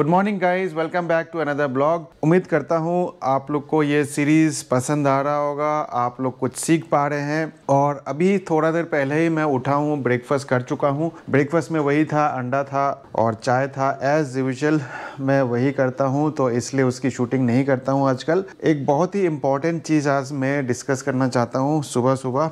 Good morning guys, welcome back to another blog. उम्मीद करता हूँ आप लोग को ये सीरीज़ पसंद आ रहा होगा, आप लोग कुछ सीख पा रहे हैं। और अभी थोड़ा देर पहले ही मैं उठा हूँ, ब्रेकफास्ट कर चुका हूँ। ब्रेकफास्ट में वही था, अंडा था और चाय था। एज़ यूजुअल मैं वही करता हूँ, तो इसलिए उसकी शूटिंग नहीं करता हूँ आजकल। एक बहुत ही इम्पॉर्टेंट चीज़ आज मैं डिस्कस करना चाहता हूँ। सुबह सुबह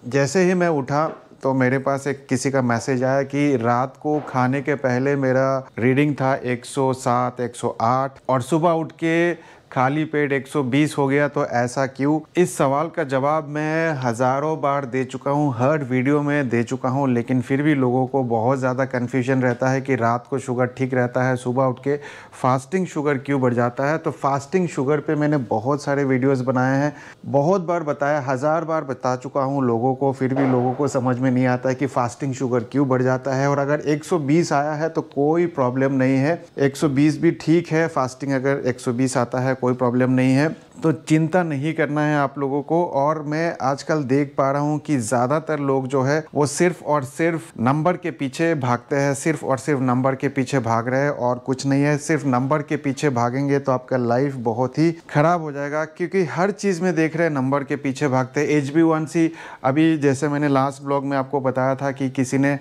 जैसे ही मैं उठा तो मेरे पास एक किसी का मैसेज आया कि रात को खाने के पहले मेरा रीडिंग था 107, 108 और सुबह उठ के खाली पेट 120 हो गया। तो ऐसा क्यों? इस सवाल का जवाब मैं हज़ारों बार दे चुका हूँ, हर वीडियो में दे चुका हूँ, लेकिन फिर भी लोगों को बहुत ज़्यादा कन्फ्यूजन रहता है कि रात को शुगर ठीक रहता है, सुबह उठ के फास्टिंग शुगर क्यों बढ़ जाता है। तो फास्टिंग शुगर पे मैंने बहुत सारे वीडियोस बनाए हैं, बहुत बार बताया, 1000 बार बता चुका हूँ लोगों को, फिर भी लोगों को समझ में नहीं आता है कि फास्टिंग शुगर क्यों बढ़ जाता है। और अगर 120 आया है तो कोई प्रॉब्लम नहीं है, 120 भी ठीक है। फास्टिंग अगर 120 आता है कोई प्रॉब्लम नहीं है, तो चिंता नहीं करना है आप लोगों को। और मैं आजकल देख पा रहा हूँ कि ज़्यादातर लोग जो है वो सिर्फ और सिर्फ नंबर के पीछे भागते हैं, सिर्फ और सिर्फ नंबर के पीछे भाग रहे हैं और कुछ नहीं है। सिर्फ नंबर के पीछे भागेंगे तो आपका लाइफ बहुत ही ख़राब हो जाएगा, क्योंकि हर चीज़ में देख रहे हैं नंबर के पीछे भागते हैं। HbA1c, अभी जैसे मैंने लास्ट ब्लॉग में आपको बताया था कि किसी ने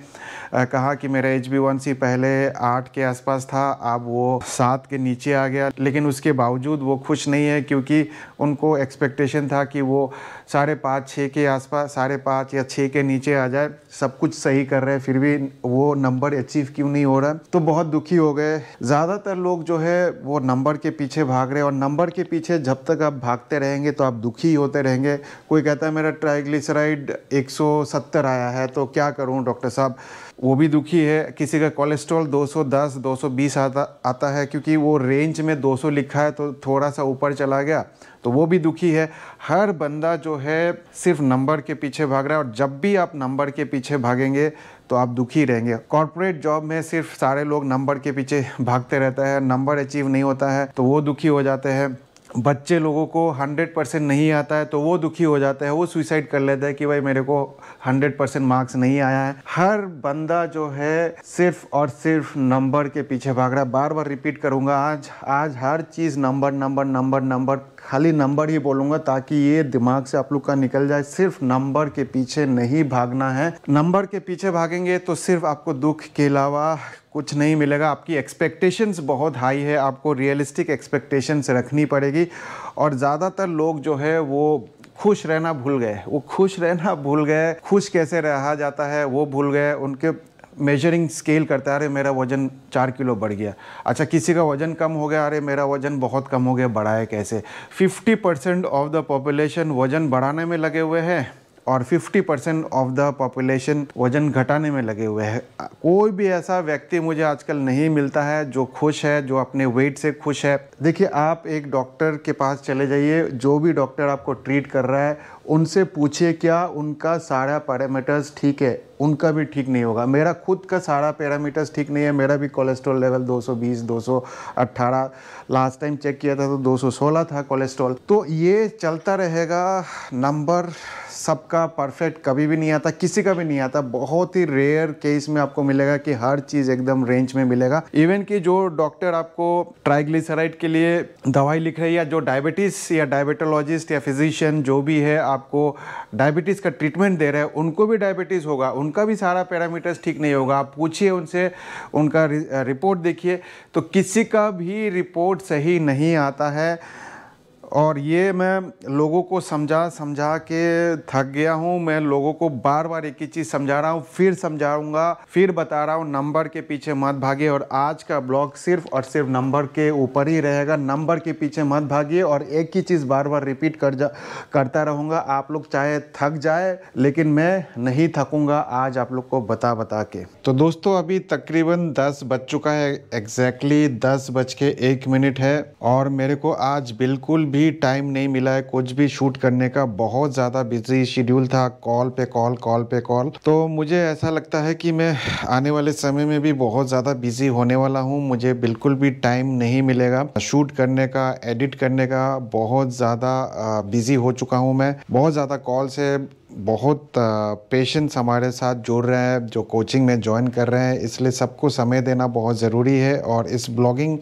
कहा कि मेरा HbA1c पहले 8 के आसपास था, अब वो 7 के नीचे आ गया, लेकिन उसके बावजूद वो खुश नहीं है, क्योंकि उनको एक्सपेक्टेशन था कि वो 5.5, 6 के आसपास, 5.5 या 6 के नीचे आ जाए। सब कुछ सही कर रहे हैं, फिर भी वो नंबर अचीव क्यों नहीं हो रहा, तो बहुत दुखी हो गए। ज़्यादातर लोग जो है वो नंबर के पीछे भाग रहे हैं, और नंबर के पीछे जब तक आप भागते रहेंगे तो आप दुखी होते रहेंगे। कोई कहता है मेरा ट्राइग्लिसराइड 170 आया है तो क्या करूं डॉक्टर साहब, वो भी दुखी है। किसी का कोलेस्ट्रॉल 210, 220 आता है, क्योंकि वो रेंज में 200 लिखा है तो थोड़ा सा ऊपर चला गया, तो वो भी दुखी है। हर बंदा जो है सिर्फ नंबर के पीछे भाग रहा है, और जब भी आप नंबर के पीछे भागेंगे तो आप दुखी रहेंगे। कॉर्पोरेट जॉब में सिर्फ सारे लोग नंबर के पीछे भागते रहता है, नंबर अचीव नहीं होता है तो वो दुखी हो जाते हैं। बच्चे लोगों को 100% नहीं आता है तो वो दुखी हो जाता है, वो सुसाइड कर लेता है कि भाई मेरे को 100% मार्क्स नहीं आया है। हर बंदा जो है सिर्फ और सिर्फ नंबर के पीछे भाग रहा है। बार बार रिपीट करूंगा, आज हर चीज़ नंबर नंबर नंबर नंबर, खाली नंबर ही बोलूँगा ताकि ये दिमाग से आप लोग का निकल जाए। सिर्फ नंबर के पीछे नहीं भागना है। नंबर के पीछे भागेंगे तो सिर्फ आपको दुख के अलावा कुछ नहीं मिलेगा। आपकी एक्सपेक्टेशंस बहुत हाई है, आपको रियलिस्टिक एक्सपेक्टेशंस रखनी पड़ेगी। और ज़्यादातर लोग जो है वो खुश रहना भूल गए, खुश कैसे रहा जाता है वो भूल गए। उनके मेजरिंग स्केल करता है, अरे मेरा वज़न 4 किलो बढ़ गया। अच्छा, किसी का वज़न कम हो गया, अरे मेरा वज़न बहुत कम हो गया, बढ़ाए कैसे। 50% ऑफ द पॉपुलेशन वज़न बढ़ाने में लगे हुए हैं और 50% ऑफ द पॉपुलेशन वज़न घटाने में लगे हुए हैं। कोई भी ऐसा व्यक्ति मुझे आजकल नहीं मिलता है जो खुश है, जो अपने वेट से खुश है। देखिए, आप एक डॉक्टर के पास चले जाइए, जो भी डॉक्टर आपको ट्रीट कर रहा है उनसे पूछिए क्या उनका सारा पैरामीटर्स ठीक है। उनका भी ठीक नहीं होगा। मेरा खुद का सारा पैरामीटर्स ठीक नहीं है। मेरा भी cholesterol level 220, 218, last time check किया था तो 216 था कोलेस्ट्रॉल। तो ये चलता रहेगा। नंबर सबका परफेक्ट कभी भी नहीं आता, किसी का भी नहीं आता। बहुत ही रेयर केस में आपको मिलेगा कि हर चीज़ एकदम रेंज में मिलेगा। इवन कि जो डॉक्टर आपको ट्राइग्लिसराइड के लिए दवाई लिख रही है, या जो डायबिटीज़ या डायबिटोलॉजिस्ट या फिजिशियन जो भी है आपको डायबिटीज़ का ट्रीटमेंट दे रहे हैं, उनको भी डायबिटीज़ होगा, उनका भी सारा पैरामीटर्स ठीक नहीं होगा। आप पूछिए उनसे, उनका रिपोर्ट देखिए, तो किसी का भी रिपोर्ट सही नहीं आता है। और ये मैं लोगों को समझा के थक गया हूँ। मैं लोगों को बार बार एक ही चीज़ समझा रहा हूँ, फिर समझाऊंगा, फिर बता रहा हूँ, नंबर के पीछे मत भागिए। और आज का ब्लॉग सिर्फ और सिर्फ नंबर के ऊपर ही रहेगा। नंबर के पीछे मत भागिए, और एक ही चीज़ बार बार रिपीट करता रहूँगा। आप लोग चाहे थक जाए, लेकिन मैं नहीं थकूँगा आज आप लोग को बता के। तो दोस्तों, अभी तकरीबन 10 बज चुका है, एग्जैक्टली 10:01 है, और मेरे को आज बिल्कुल भी टाइम नहीं मिला है कुछ भी शूट करने का। बहुत ज़्यादा बिजी शेड्यूल था, कॉल पे कॉल। तो मुझे ऐसा लगता है कि मैं आने वाले समय में भी बहुत ज़्यादा बिजी होने वाला हूँ। मुझे बिल्कुल भी टाइम नहीं मिलेगा शूट करने का, एडिट करने का। बहुत ज़्यादा बिजी हो चुका हूँ मैं। बहुत ज़्यादा कॉल से बहुत पेशेंस हमारे साथ जुड़ रहे हैं, जो कोचिंग में ज्वाइन कर रहे हैं, इसलिए सबको समय देना बहुत ज़रूरी है। और इस ब्लॉगिंग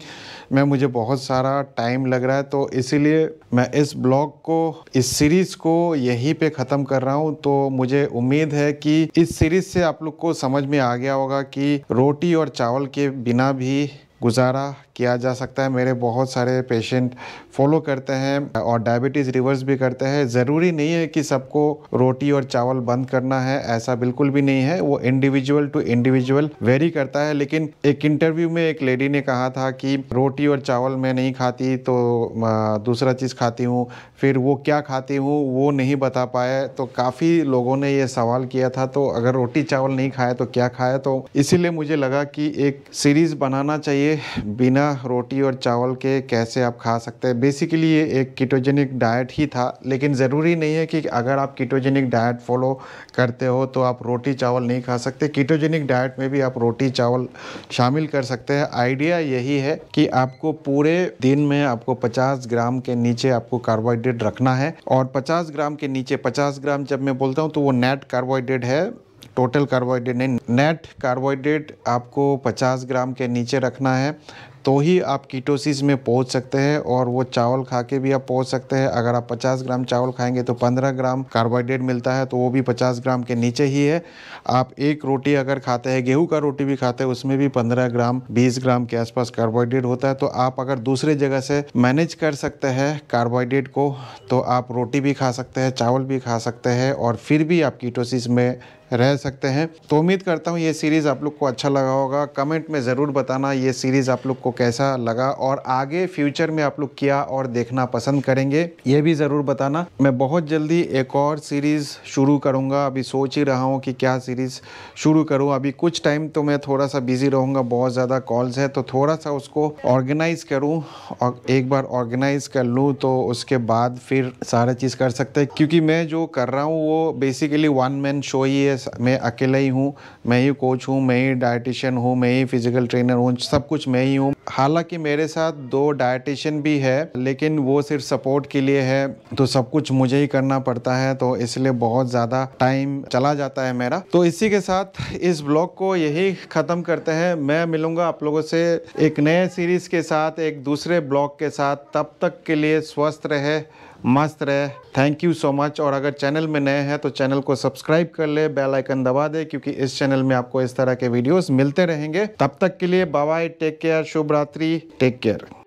में मुझे बहुत सारा टाइम लग रहा है, तो इसीलिए मैं इस ब्लॉग को, इस सीरीज़ को यहीं पे ख़त्म कर रहा हूँ। तो मुझे उम्मीद है कि इस सीरीज़ से आप लोग को समझ में आ गया होगा कि रोटी और चावल के बिना भी गुजारा किया जा सकता है। मेरे बहुत सारे पेशेंट फॉलो करते हैं और डायबिटीज़ रिवर्स भी करते हैं। ज़रूरी नहीं है कि सबको रोटी और चावल बंद करना है, ऐसा बिल्कुल भी नहीं है। वो इंडिविजुअल टू इंडिविजुअल वेरी करता है। लेकिन एक इंटरव्यू में एक लेडी ने कहा था कि रोटी और चावल मैं नहीं खाती, तो दूसरा चीज़ खाती हूँ। फिर वो क्या खाती हूँ वो नहीं बता पाए, तो काफ़ी लोगों ने ये सवाल किया था। तो अगर रोटी चावल नहीं खाए तो क्या खाए? तो इसीलिए मुझे लगा कि एक सीरीज़ बनाना चाहिए बिना रोटी और चावल के कैसे आप खा सकते हैं। बेसिकली ये एक कीटोजेनिक डाइट ही था, लेकिन ज़रूरी नहीं है कि अगर आप कीटोजेनिक डाइट फॉलो करते हो तो आप रोटी चावल नहीं खा सकते। कीटोजेनिक डाइट में भी आप रोटी चावल शामिल कर सकते हैं। आइडिया यही है कि आपको पूरे दिन में आपको 50 ग्राम के नीचे आपको कार्बोहाइड्रेट रखना है। और 50 ग्राम के नीचे, 50 ग्राम जब मैं बोलता हूँ तो वो नेट कार्बोहाइड्रेट है, टोटल कार्बोहाइड्रेट नहीं। नेट कार्बोहाइड्रेट आपको 50 ग्राम के नीचे रखना है, तो ही आप कीटोसिस में पहुंच सकते हैं। और वो चावल खा के भी आप पहुंच सकते हैं। अगर आप 50 ग्राम चावल खाएंगे तो 15 ग्राम कार्बोहाइड्रेट मिलता है, तो वो भी 50 ग्राम के नीचे ही है। आप एक रोटी अगर खाते हैं, गेहूं का रोटी भी खाते हैं, उसमें भी 15 ग्राम 20 ग्राम के आसपास कार्बोहाइड्रेट होता है। तो आप अगर दूसरे जगह से मैनेज कर सकते हैं कार्बोहाइड्रेट को, तो आप रोटी भी खा सकते हैं, चावल भी खा सकते हैं, और फिर भी आप कीटोसिस में रह सकते हैं। तो उम्मीद करता हूँ ये सीरीज़ आप लोग को अच्छा लगा होगा। कमेंट में ज़रूर बताना ये सीरीज़ आप लोग को कैसा लगा, और आगे फ्यूचर में आप लोग क्या और देखना पसंद करेंगे ये भी ज़रूर बताना। मैं बहुत जल्दी एक और सीरीज़ शुरू करूँगा। अभी सोच ही रहा हूँ कि क्या सीरीज़ शुरू करूँ। अभी कुछ टाइम तो मैं थोड़ा सा बिज़ी रहूँगा, बहुत ज़्यादा कॉल्स है, तो थोड़ा सा उसको ऑर्गेनाइज़ करूँ। और एक बार ऑर्गेनाइज़ कर लूँ तो उसके बाद फिर सारा चीज़ कर सकते हैं। क्योंकि मैं जो कर रहा हूँ वो बेसिकली वन मैन शो ही है। मैं अकेला ही हूँ, मैं ही कोच हूँ, मैं ही डाइटिशियन हूँ, मैं ही फिजिकल ट्रेनर हूँ, सब कुछ मैं ही हूँ। हालांकि मेरे साथ 2 डाइटिशियन भी है, लेकिन वो सिर्फ सपोर्ट के लिए है, तो सब कुछ मुझे ही करना पड़ता है, तो इसलिए बहुत ज़्यादा टाइम चला जाता है मेरा। तो इसी के साथ इस ब्लॉग को यही ख़त्म करते हैं। मैं मिलूँगा आप लोगों से एक नए सीरीज़ के साथ, एक दूसरे ब्लॉग के साथ। तब तक के लिए स्वस्थ रहे, मस्त रहे। Thank you so much. और अगर चैनल में नए हैं तो चैनल को सब्सक्राइब कर ले, बेल आइकन दबा दे, क्योंकि इस चैनल में आपको इस तरह के वीडियोस मिलते रहेंगे। तब तक के लिए बाय बाय, टेक केयर, शुभ रात्रि, टेक केयर।